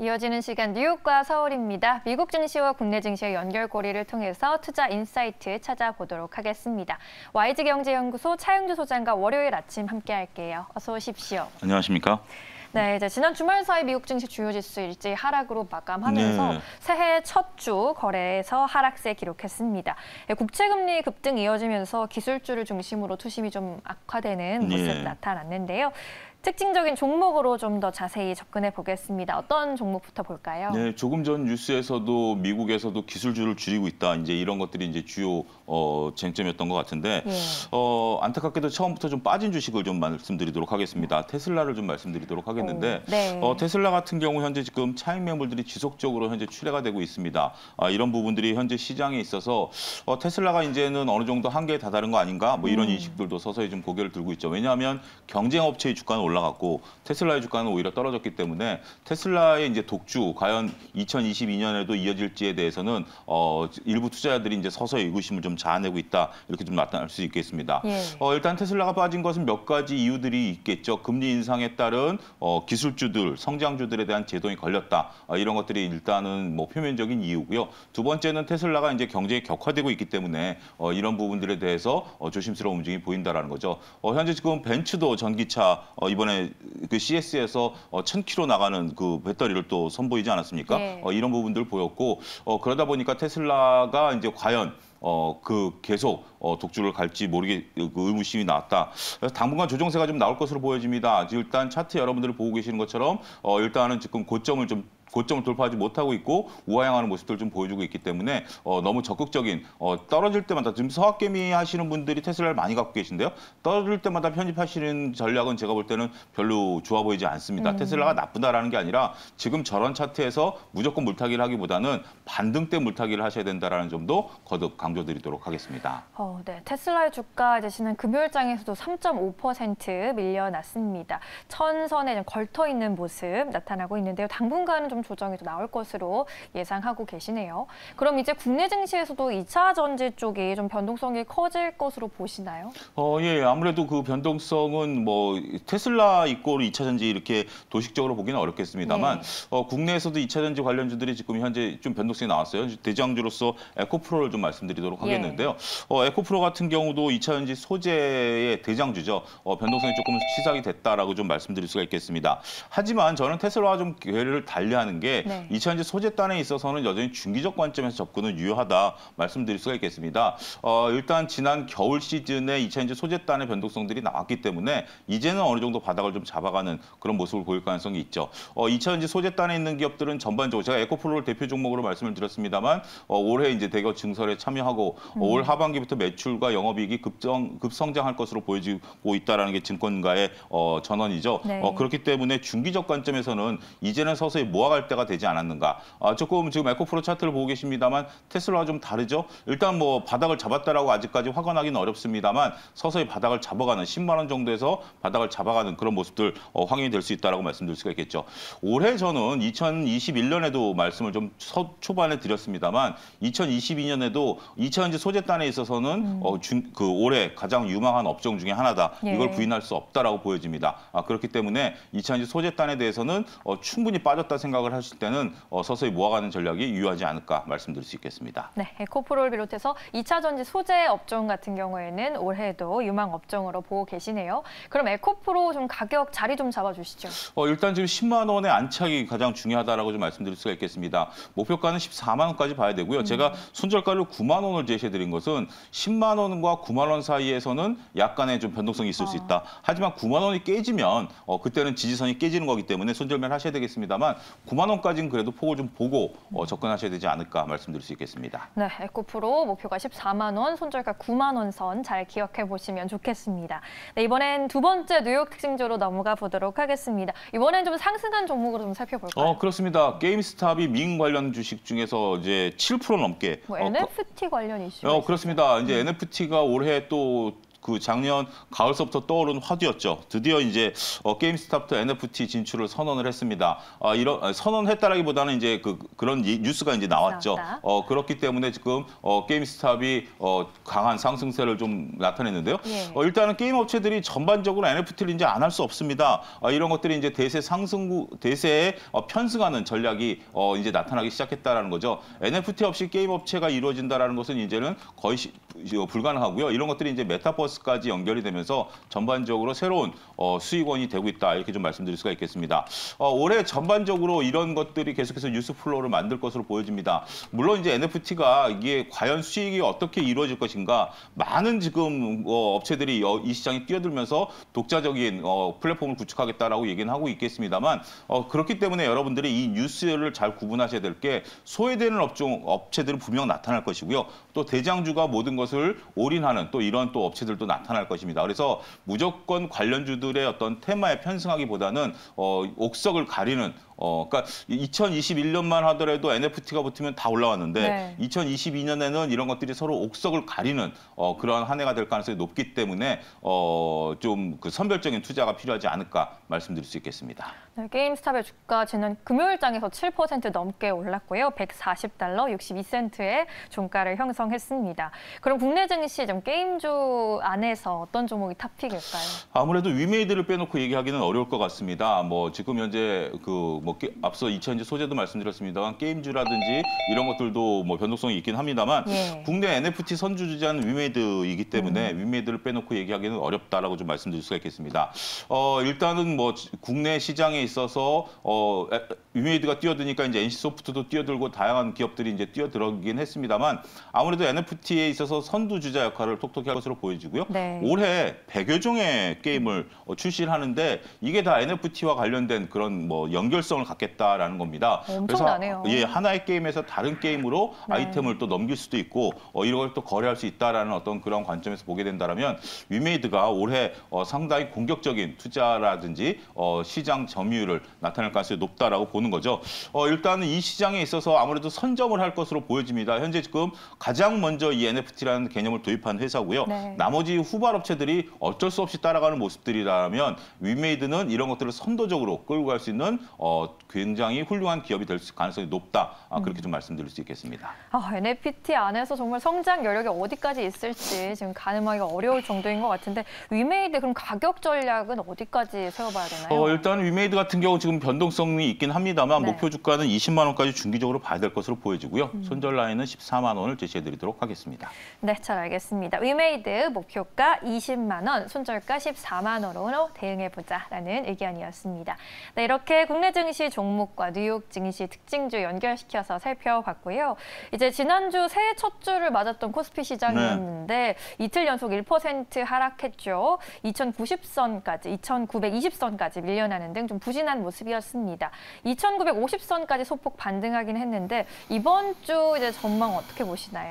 이어지는 시간 뉴욕과 서울입니다. 미국 증시와 국내 증시의 연결고리를 통해서 투자 인사이트 찾아보도록 하겠습니다. YG경제연구소 차영주 소장과 월요일 아침 함께할게요. 어서 오십시오. 안녕하십니까? 네, 이제 지난 주말 사이 미국 증시 주요 지수 일제히 하락으로 마감하면서 새해 첫 주 거래에서 하락세 기록했습니다. 국채금리 급등 이어지면서 기술주를 중심으로 투심이 좀 악화되는 모습 나타났는데요. 특징적인 종목으로 좀 더 자세히 접근해 보겠습니다. 어떤 종목부터 볼까요? 네, 조금 전 뉴스에서도 미국에서도 기술주를 줄이고 있다. 이제 이런 것들이 이제 주요 쟁점이었던 것 같은데 안타깝게도 처음부터 좀 빠진 주식을 좀 말씀드리도록 하겠습니다. 테슬라를 좀 말씀드리도록 하겠는데 테슬라 같은 경우 현재 지금 차익 매물들이 지속적으로 현재 출회가 되고 있습니다. 이런 부분들이 현재 시장에 있어서 테슬라가 이제는 어느 정도 한계에 다다른 거 아닌가? 뭐 이런 인식들도 서서히 좀 고개를 들고 있죠. 왜냐하면 경쟁 업체의 주가는 올라갔고 테슬라의 주가는 오히려 떨어졌기 때문에 테슬라의 이제 독주 과연 2022년에도 이어질지에 대해서는 일부 투자자들이 이제 서서히 의구심을 좀 자아내고 있다 이렇게 좀 나타날 수 있겠습니다. 일단 테슬라가 빠진 것은 몇 가지 이유들이 있겠죠. 금리 인상에 따른 기술주들, 성장주들에 대한 제동이 걸렸다. 이런 것들이 일단은 뭐 표면적인 이유고요. 두 번째는 테슬라가 이제 경쟁이 격화되고 있기 때문에 이런 부분들에 대해서 조심스러운 움직임이 보인다라는 거죠. 현재 지금 벤츠도 전기차 이번에 그 CS에서 1000km 나가는 그 배터리를 또 선보이지 않았습니까? 이런 부분들 보였고 그러다 보니까 테슬라가 이제 과연 계속 독주를 갈지 모르게 의무심이 나왔다. 그래서 당분간 조정세가 좀 나올 것으로 보여집니다. 일단 차트 여러분들이 보고 계시는 것처럼 일단은 지금 고점을 돌파하지 못하고 있고 우하향하는 모습들을 좀 보여주고 있기 때문에 너무 적극적인 떨어질 때마다 지금 서학개미 하시는 분들이 테슬라를 많이 갖고 계신데요. 떨어질 때마다 편입하시는 전략은 제가 볼 때는 별로 좋아 보이지 않습니다. 테슬라가 나쁘다라는 게 아니라 지금 저런 차트에서 무조건 물타기를 하기보다는 반등 때 물타기를 하셔야 된다라는 점도 거듭 강조드리도록 하겠습니다. 네, 테슬라의 주가 이제 지난 금요일장에서도 3.5% 밀려났습니다. 천선에 걸터 있는 모습 나타나고 있는데요. 당분간은 좀 조정이 또 나올 것으로 예상하고 계시네요. 그럼 이제 국내 증시에서도 2차 전지 쪽이 좀 변동성이 커질 것으로 보시나요? 예, 아무래도 그 변동성은 뭐 테슬라 이꼬르 2차 전지 이렇게 도식적으로 보기는 어렵겠습니다만 국내에서도 2차 전지 관련주들이 지금 현재 좀 변동성이 나왔어요. 대장주로서 에코프로를 좀 말씀드리도록 하겠는데요. 에코프로 같은 경우도 2차 전지 소재의 대장주죠. 변동성이 조금 시작이 됐다라고 좀 말씀드릴 수가 있겠습니다. 하지만 저는 테슬라와 좀 궤를 달리하는 게 2차 전지 소재단에 있어서는 여전히 중기적 관점에서 접근은 유효하다 말씀드릴 수가 있겠습니다. 일단 지난 겨울 시즌에 2차 전지 소재단의 변동성들이 나왔기 때문에 이제는 어느 정도 바닥을 좀 잡아가는 그런 모습을 보일 가능성이 있죠. 2차 전지 소재단에 있는 기업들은 전반적으로 제가 에코프로를 대표 종목으로 말씀을 드렸습니다만 올해 이제 대거 증설에 참여하고 올 하반기부터 매출과 영업이익이 급성장할 것으로 보여지고 있다는 게 증권가의 전언이죠. 그렇기 때문에 중기적 관점에서는 이제는 서서히 모아갈 때가 되지 않았는가. 조금 지금 에코프로 차트를 보고 계십니다만 테슬라와 좀 다르죠. 일단 뭐 바닥을 잡았다라고 아직까지 확언하기는 어렵습니다만 서서히 바닥을 잡아가는 10만 원 정도에서 바닥을 잡아가는 그런 모습들 확인이 될 수 있다라고 말씀드릴 수가 있겠죠. 올해 저는 2021년에도 말씀을 좀 초반에 드렸습니다만 2022년에도 2차 전지 소재단에 있어서는 올해 가장 유망한 업종 중에 하나다. 이걸 부인할 수 없다라고 보여집니다. 그렇기 때문에 2차 전지 소재단에 대해서는 충분히 빠졌다 생각을 하실 때는 서서히 모아가는 전략이 유효하지 않을까 말씀드릴 수 있겠습니다. 네, 에코프로를 비롯해서 2차 전지 소재 업종 같은 경우에는 올해도 유망 업종으로 보고 계시네요. 그럼 에코프로 좀 가격 자리 좀 잡아주시죠. 일단 지금 10만 원의 안착이 가장 중요하다라고 좀 말씀드릴 수가 있겠습니다. 목표가는 14만 원까지 봐야 되고요. 제가 손절가를 9만 원을 제시해드린 것은 10만 원과 9만 원 사이에서는 약간의 좀 변동성이 있을 수 있다. 하지만 9만 원이 깨지면 그때는 지지선이 깨지는 거기 때문에 손절매를 하셔야 되겠습니다만 9만 원까지는 그래도 폭을 좀 보고 접근하셔야 되지 않을까 말씀드릴 수 있겠습니다. 네, 에코프로 목표가 14만 원, 손절가 9만 원 선 잘 기억해 보시면 좋겠습니다. 네, 이번엔 두 번째 뉴욕 특징주로 넘어가 보도록 하겠습니다. 이번엔 좀 상승한 종목으로 좀 살펴볼까요? 그렇습니다. 게임스탑이 민 관련 주식 중에서 이제 7% 넘게 NFT 관련 이슈. 그렇습니다. 이제 NFT가 올해 또 그 작년 가을서부터 떠오른 화두였죠. 드디어 이제 게임스탑도 NFT 진출을 선언을 했습니다. 선언했다라기보다는 이제 그런 뉴스가 이제 나왔죠. 그렇기 때문에 지금 게임스탑이 강한 상승세를 좀 나타냈는데요. 예. 일단은 게임 업체들이 전반적으로 NFT를 이제 안 할 수 없습니다. 이런 것들이 이제 대세에 편승하는 전략이 이제 나타나기 시작했다라는 거죠. NFT 없이 게임 업체가 이루어진다라는 것은 이제는 거의 불가능하고요. 이런 것들이 이제 메타버스까지 연결이 되면서 전반적으로 새로운 수익원이 되고 있다, 이렇게 좀 말씀드릴 수가 있겠습니다. 올해 전반적으로 이런 것들이 계속해서 뉴스 플로우를 만들 것으로 보여집니다. 물론 이제 NFT가 이게 과연 수익이 어떻게 이루어질 것인가, 많은 지금 업체들이 이 시장에 뛰어들면서 독자적인 플랫폼을 구축하겠다라고 얘기는 하고 있겠습니다만, 그렇기 때문에 여러분들이 이 뉴스를 잘 구분하셔야 될 게, 소외되는 업체들은 분명 나타날 것이고요. 또 대장주가 모든 것을 올인하는 또 이런 또 업체들도 나타날 것입니다. 그래서 무조건 관련주들의 어떤 테마에 편승하기보다는 옥석을 가리는, 그러니까 2021년만 하더라도 NFT가 붙으면 다 올라왔는데, 네. 2022년에는 이런 것들이 서로 옥석을 가리는 그러한 한 해가 될 가능성이 높기 때문에 좀 그 선별적인 투자가 필요하지 않을까 말씀드릴 수 있겠습니다. 네, 게임스탑의 주가 지난 금요일장에서 7% 넘게 올랐고요. 140달러 62센트의 종가를 형성했습니다. 그럼 국내 증시 좀 게임주 안에서 어떤 종목이 탑픽일까요? 아무래도 위메이드를 빼놓고 얘기하기는 어려울 것 같습니다. 지금 현재 앞서 2차전지 소재도 말씀드렸습니다만, 게임주라든지 이런 것들도 변동성이 있긴 합니다만, 예. 국내 NFT 선두주자는 위메이드이기 때문에 위메이드를 빼놓고 얘기하기는 어렵다라고 좀 말씀드릴 수가 있겠습니다. 일단은 국내 시장에 있어서 위메이드가 뛰어드니까 이제 NC소프트도 뛰어들고 다양한 기업들이 이제 뛰어들긴 했습니다만, 아무래도 NFT에 있어서 선두주자 역할을 톡톡히 할 것으로 보여지고요. 네. 올해 100여 종의 게임을 출시를 하는데, 이게 다 NFT와 관련된 그런 연결성을 갖겠다라는 겁니다. 엄청나네요. 그래서 하나의 게임에서 다른 게임으로 네. 아이템을 또 넘길 수도 있고 이걸 또 거래할 수 있다라는 어떤 그런 관점에서 보게 된다면, 위메이드가 올해 상당히 공격적인 투자라든지 시장 점유율을 나타낼 가능성이 높다라고 보는 거죠. 일단은 이 시장에 있어서 아무래도 선점을 할 것으로 보여집니다. 현재 지금 가장 먼저 이 NFT라는 개념을 도입한 회사고요. 네. 나머지 후발 업체들이 어쩔 수 없이 따라가는 모습들이라면, 위메이드는 이런 것들을 선도적으로 끌고 갈 수 있는 굉장히 훌륭한 기업이 될 가능성이 높다. 그렇게 좀 말씀드릴 수 있겠습니다. NFT 안에서 정말 성장 여력이 어디까지 있을지 지금 가늠하기가 어려울 정도인 것 같은데, 위메이드 그럼 가격 전략은 어디까지 세워봐야 되나요? 일단 위메이드 같은 경우 지금 변동성이 있긴 합니다만, 네. 목표 주가는 20만 원까지 중기적으로 봐야 될 것으로 보여지고요. 손절 라인은 14만 원을 제시해드리도록 하겠습니다. 네, 잘 알겠습니다. 위메이드 목표가 20만 원, 손절가 14만 원으로 대응해보자라는 의견이었습니다. 네, 이렇게 국내 증시 종목과 뉴욕 증시 특징주 연결시켜서 살펴봤고요. 이제 지난주 새해 첫 주를 맞았던 코스피 시장이었는데, 네. 이틀 연속 1% 하락했죠. 2090선까지, 2920선까지 밀려나는 등 좀 부진한 모습이었습니다. 2950선까지 소폭 반등하긴 했는데, 이번 주 이제 전망 어떻게 보시나요?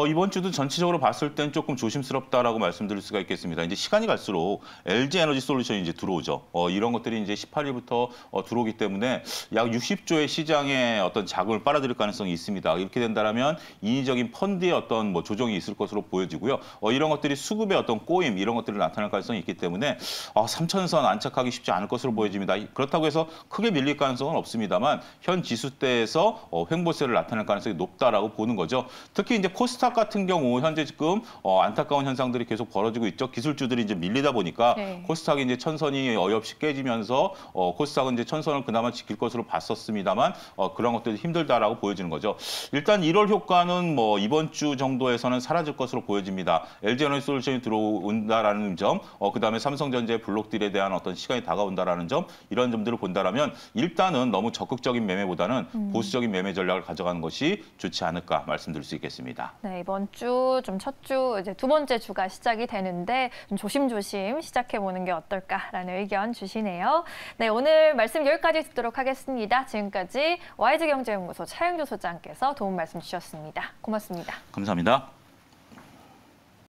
이번 주도 전체적으로 봤을 땐 조금 조심스럽다라고 말씀드릴 수가 있겠습니다. 이제 시간이 갈수록 LG 에너지 솔루션이 이제 들어오죠. 이런 것들이 이제 18일부터 들어오기 때문에 약 60조의 시장에 어떤 자금을 빨아들일 가능성이 있습니다. 이렇게 된다면 인위적인 펀드의 어떤 조정이 있을 것으로 보여지고요. 이런 것들이 수급의 어떤 꼬임, 이런 것들을 나타날 가능성이 있기 때문에 3천선 안착하기 쉽지 않을 것으로 보여집니다. 그렇다고 해서 크게 밀릴 가능성은 없습니다만, 현 지수대에서 횡보세를 나타낼 가능성이 높다라고 보는 거죠. 특히 이제 코스닥 같은 경우 현재 지금 안타까운 현상들이 계속 벌어지고 있죠. 기술주들이 이제 밀리다 보니까 네. 코스닥이 이제 천선이 어이없이 깨지면서 코스닥은 이제 천선을 그나마 지킬 것으로 봤었습니다만, 그런 것들이 힘들다라고 보여지는 거죠. 일단 1월 효과는 이번 주 정도에서는 사라질 것으로 보여집니다. LG 에너지 솔루션이 들어온다라는 점, 그다음에 삼성전자의 블록딜에 대한 어떤 시간이 다가온다라는 점, 이런 점들을 본다라면 일단은 너무 적극적인 매매보다는 보수적인 매매 전략을 가져가는 것이 좋지 않을까 말씀드릴 수 있겠습니다. 네, 이번 주 좀 첫 주 이제 두 번째 주가 시작이 되는데 좀 조심조심 시작해 보는 게 어떨까라는 의견 주시네요. 네, 오늘 말씀 여기까지 듣도록 하겠습니다. 지금까지 YG경제연구소 차영주 소장께서 도움 말씀 주셨습니다. 고맙습니다. 감사합니다.